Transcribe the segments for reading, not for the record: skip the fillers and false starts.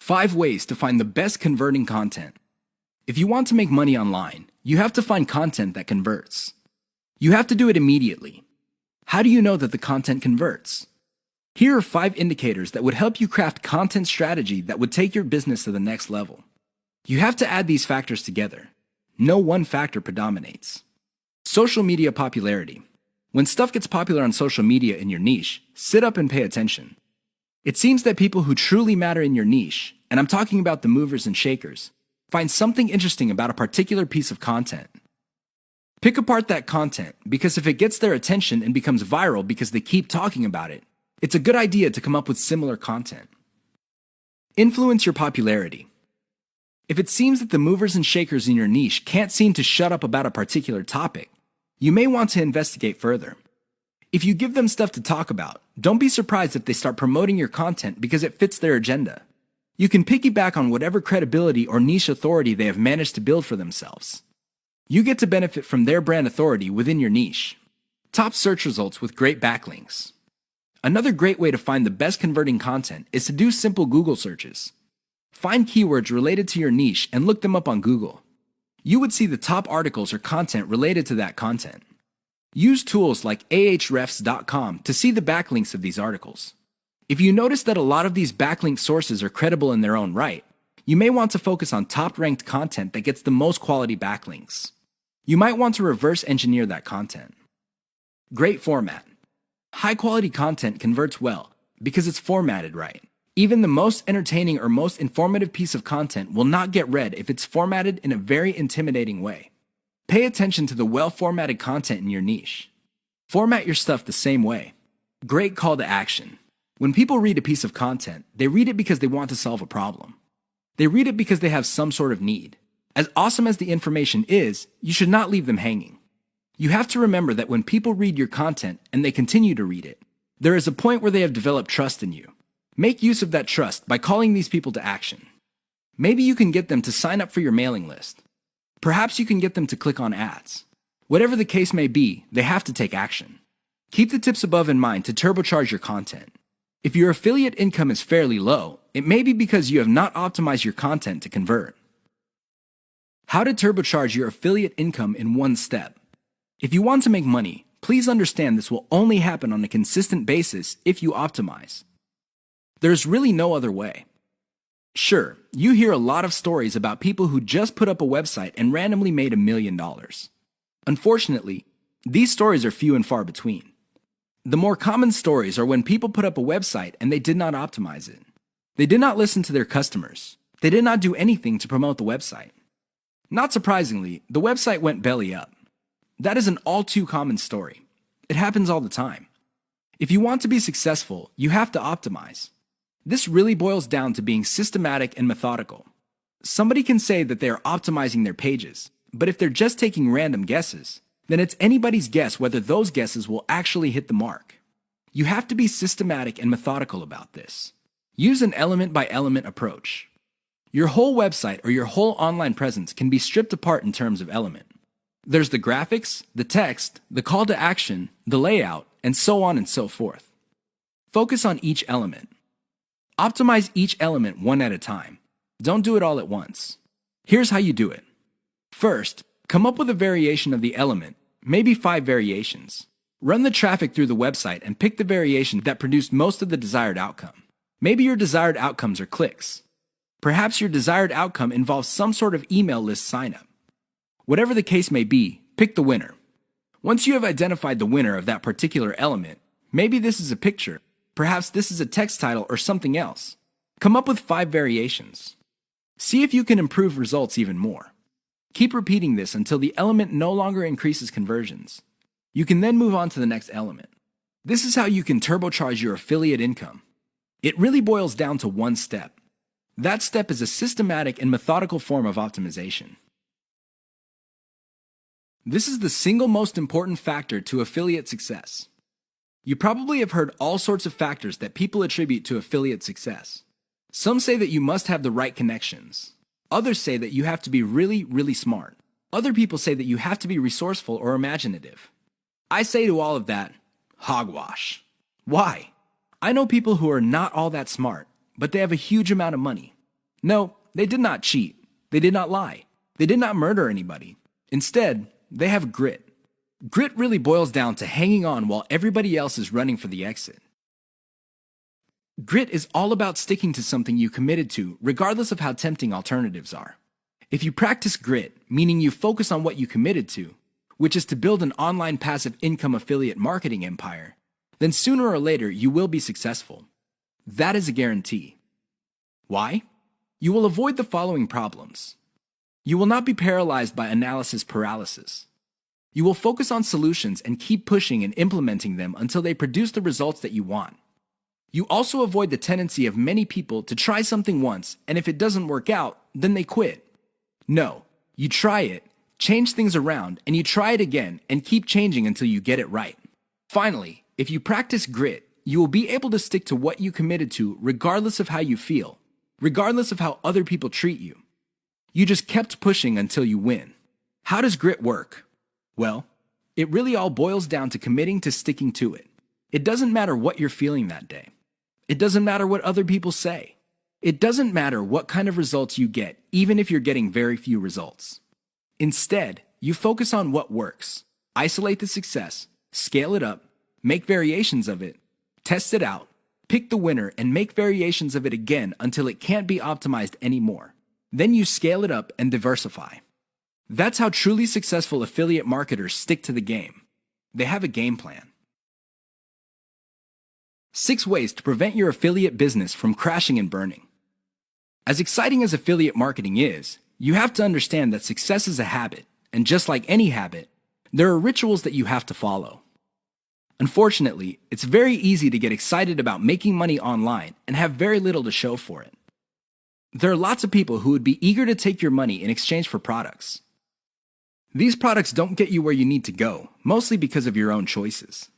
5 ways to find the best converting content. If you want to make money online, you have to find content that converts. You have to do it immediately. How do you know that the content converts? Here are 5 indicators that would help you craft content strategy that would take your business to the next level. You have to add these factors together. No one factor predominates. Social media popularity. When stuff gets popular on social media in your niche, sit up and pay attention. It seems that people who truly matter in your niche, and I'm talking about the movers and shakers, find something interesting about a particular piece of content. Pick apart that content, because if it gets their attention and becomes viral because they keep talking about it, it's a good idea to come up with similar content. Influence your popularity. If it seems that the movers and shakers in your niche can't seem to shut up about a particular topic, you may want to investigate further. If you give them stuff to talk about, don't be surprised if they start promoting your content because it fits their agenda. You can piggyback on whatever credibility or niche authority they have managed to build for themselves. You get to benefit from their brand authority within your niche. Top search results with great backlinks. Another great way to find the best converting content is to do simple Google searches. Find keywords related to your niche and look them up on Google. You would see the top articles or content related to that content. Use tools like ahrefs.com to see the backlinks of these articles. If you notice that a lot of these backlink sources are credible in their own right, you may want to focus on top-ranked content that gets the most quality backlinks. You might want to reverse engineer that content. Great format. High-quality content converts well because it's formatted right. Even the most entertaining or most informative piece of content will not get read if it's formatted in a very intimidating way. Pay attention to the well-formatted content in your niche. Format your stuff the same way. Great call to action. When people read a piece of content, they read it because they want to solve a problem. They read it because they have some sort of need. As awesome as the information is, you should not leave them hanging. You have to remember that when people read your content and they continue to read it, there is a point where they have developed trust in you. Make use of that trust by calling these people to action. Maybe you can get them to sign up for your mailing list. Perhaps you can get them to click on ads. Whatever the case may be, they have to take action. Keep the tips above in mind to turbocharge your content. If your affiliate income is fairly low, it may be because you have not optimized your content to convert. How to turbocharge your affiliate income in one step. If you want to make money, please understand this will only happen on a consistent basis if you optimize. There's really no other way. Sure, you hear a lot of stories about people who just put up a website and randomly made $1 million. Unfortunately, these stories are few and far between. The more common stories are when people put up a website and they did not optimize it. They did not listen to their customers. They did not do anything to promote the website. Not surprisingly, the website went belly up. That is an all too common story. It happens all the time. If you want to be successful, you have to optimize. This really boils down to being systematic and methodical. Somebody can say that they are optimizing their pages, but if they're just taking random guesses, then it's anybody's guess whether those guesses will actually hit the mark. You have to be systematic and methodical about this. Use an element-by-element approach. Your whole website or your whole online presence can be stripped apart in terms of element. There's the graphics, the text, the call to action, the layout, and so on and so forth. Focus on each element. Optimize each element one at a time. Don't do it all at once. Here's how you do it. First, come up with a variation of the element, maybe 5 variations. Run the traffic through the website and pick the variation that produced most of the desired outcome. Maybe your desired outcomes are clicks. Perhaps your desired outcome involves some sort of email list signup. Whatever the case may be, pick the winner. Once you have identified the winner of that particular element, maybe this is a picture, perhaps this is a text title or something else. Come up with 5 variations. See if you can improve results even more. Keep repeating this until the element no longer increases conversions. You can then move on to the next element. This is how you can turbocharge your affiliate income. It really boils down to one step. That step is a systematic and methodical form of optimization. This is the single most important factor to affiliate success. You probably have heard all sorts of factors that people attribute to affiliate success. Some say that you must have the right connections. Others say that you have to be really smart. Other people say that you have to be resourceful or imaginative. I say to all of that, hogwash. Why? I know people who are not all that smart, but they have a huge amount of money. No, they did not cheat. They did not lie. They did not murder anybody. Instead, they have grit. Grit really boils down to hanging on while everybody else is running for the exit. Grit is all about sticking to something you committed to, regardless of how tempting alternatives are. If you practice grit, meaning you focus on what you committed to, which is to build an online passive income affiliate marketing empire, then sooner or later you will be successful. That is a guarantee. Why? You will avoid the following problems. You will not be paralyzed by analysis paralysis. You will focus on solutions and keep pushing and implementing them until they produce the results that you want. You also avoid the tendency of many people to try something once, and if it doesn't work out, then they quit. No, you try it, change things around, and you try it again and keep changing until you get it right. Finally, if you practice grit, you will be able to stick to what you committed to regardless of how you feel, regardless of how other people treat you. You just kept pushing until you win. How does grit work? Well, it really all boils down to committing to sticking to it. It doesn't matter what you're feeling that day. It doesn't matter what other people say. It doesn't matter what kind of results you get, even if you're getting very few results. Instead, you focus on what works. Isolate the success, scale it up, make variations of it, test it out, pick the winner, and make variations of it again until it can't be optimized anymore. Then you scale it up and diversify. That's how truly successful affiliate marketers stick to the game. They have a game plan. 6 ways to prevent your affiliate business from crashing and burning. As exciting as affiliate marketing is, you have to understand that success is a habit, and just like any habit, there are rituals that you have to follow. Unfortunately, it's very easy to get excited about making money online and have very little to show for it. There are lots of people who would be eager to take your money in exchange for products. These products don't get you where you need to go, mostly because of your own choices.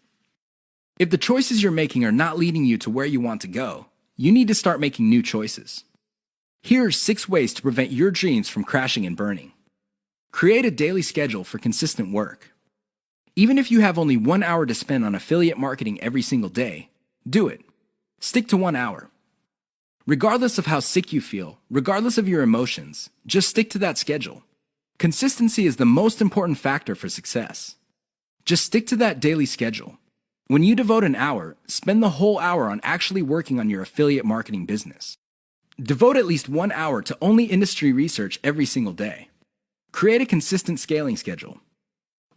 If the choices you're making are not leading you to where you want to go, you need to start making new choices. Here are 6 ways to prevent your dreams from crashing and burning. Create a daily schedule for consistent work. Even if you have only 1 hour to spend on affiliate marketing every single day, do it. Stick to 1 hour. Regardless of how sick you feel, regardless of your emotions, just stick to that schedule. Consistency is the most important factor for success. Just stick to that daily schedule. When you devote an hour, spend the whole hour on actually working on your affiliate marketing business. Devote at least 1 hour to only industry research every single day. Create a consistent scaling schedule.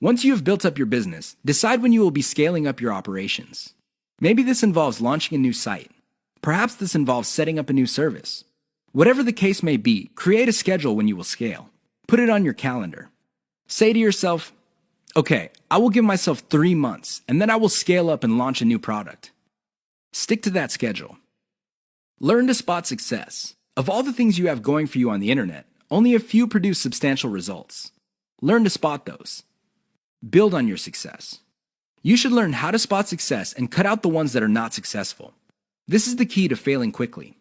Once you have built up your business, decide when you will be scaling up your operations. Maybe this involves launching a new site. Perhaps this involves setting up a new service. Whatever the case may be, create a schedule when you will scale. Put it on your calendar. Say to yourself, okay, I will give myself 3 months, and then I will scale up and launch a new product. Stick to that schedule. Learn to spot success. Of all the things you have going for you on the internet, only a few produce substantial results. Learn to spot those. Build on your success. You should learn how to spot success and cut out the ones that are not successful. This is the key to failing quickly.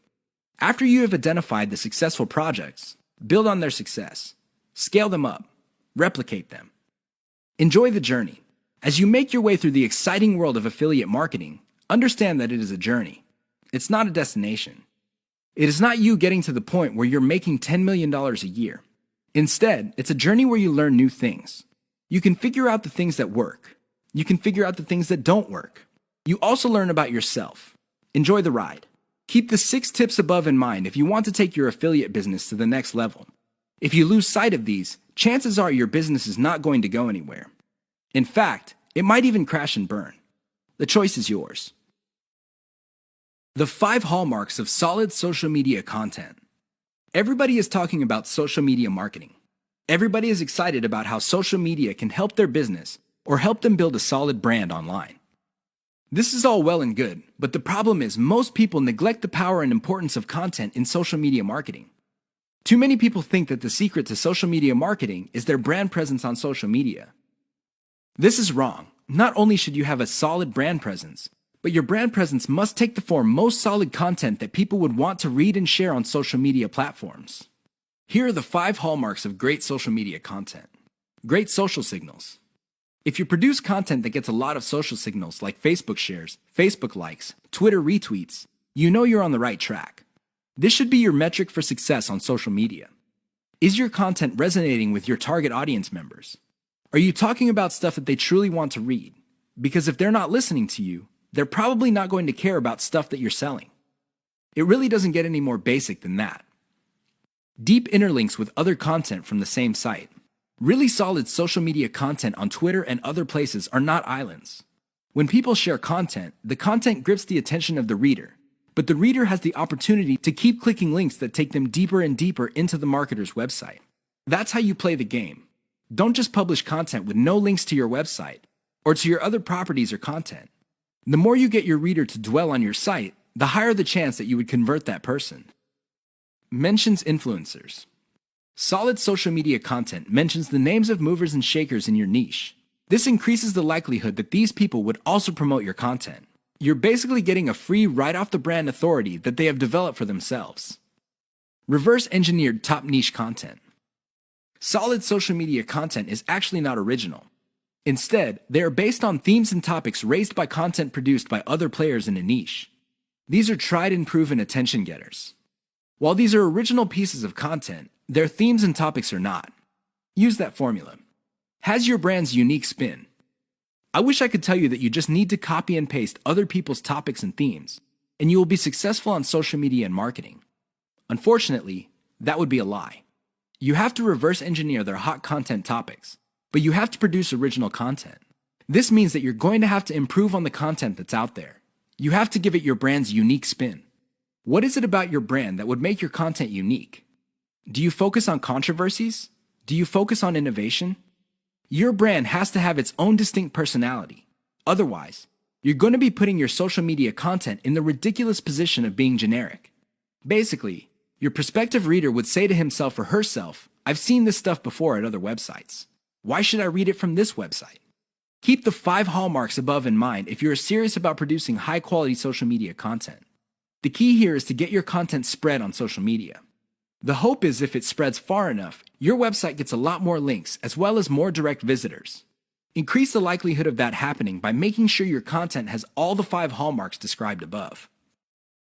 After you have identified the successful projects, build on their success. Scale them up. Replicate them. Enjoy the journey. As you make your way through the exciting world of affiliate marketing, understand that it is a journey. It's not a destination. It is not you getting to the point where you're making $10 million a year. Instead, it's a journey where you learn new things. You can figure out the things that work. You can figure out the things that don't work. You also learn about yourself. Enjoy the ride. Keep the 6 tips above in mind if you want to take your affiliate business to the next level. If you lose sight of these, chances are your business is not going to go anywhere. In fact, it might even crash and burn. The choice is yours. The 5 hallmarks of solid social media content. Everybody is talking about social media marketing. Everybody is excited about how social media can help their business or help them build a solid brand online. This is all well and good, but the problem is most people neglect the power and importance of content in social media marketing. Too many people think that the secret to social media marketing is their brand presence on social media. This is wrong. Not only should you have a solid brand presence, but your brand presence must take the form most solid content that people would want to read and share on social media platforms. Here are the 5 hallmarks of great social media content. Great social signals. If you produce content that gets a lot of social signals like Facebook shares, Facebook likes, Twitter retweets, you know you're on the right track. This should be your metric for success on social media. Is your content resonating with your target audience members? Are you talking about stuff that they truly want to read? Because if they're not listening to you, they're probably not going to care about stuff that you're selling. It really doesn't get any more basic than that. Deep interlinks with other content from the same site. Really solid social media content on Twitter and other places are not islands. When people share content, the content grips the attention of the reader, but the reader has the opportunity to keep clicking links that take them deeper and deeper into the marketer's website. That's how you play the game. Don't just publish content with no links to your website or to your other properties or content. The more you get your reader to dwell on your site, the higher the chance that you would convert that person. Mentions influencers. Solid social media content mentions the names of movers and shakers in your niche. This increases the likelihood that these people would also promote your content. You're basically getting a free right-off-the-brand authority that they have developed for themselves. Reverse-engineered top niche content. Solid social media content is actually not original. Instead, they are based on themes and topics raised by content produced by other players in a niche. These are tried and proven attention getters. While these are original pieces of content, their themes and topics are not. Use that formula. Has your brand's unique spin. I wish I could tell you that you just need to copy and paste other people's topics and themes, and you will be successful on social media and marketing. Unfortunately, that would be a lie. You have to reverse engineer their hot content topics, but you have to produce original content. This means that you're going to have to improve on the content that's out there. You have to give it your brand's unique spin. What is it about your brand that would make your content unique? Do you focus on controversies? Do you focus on innovation? Your brand has to have its own distinct personality. Otherwise, you're going to be putting your social media content in the ridiculous position of being generic. Basically, your prospective reader would say to himself or herself, "I've seen this stuff before at other websites. Why should I read it from this website?" Keep the 5 hallmarks above in mind if you're serious about producing high-quality social media content. The key here is to get your content spread on social media. The hope is if it spreads far enough, your website gets a lot more links as well as more direct visitors. Increase the likelihood of that happening by making sure your content has all the 5 hallmarks described above.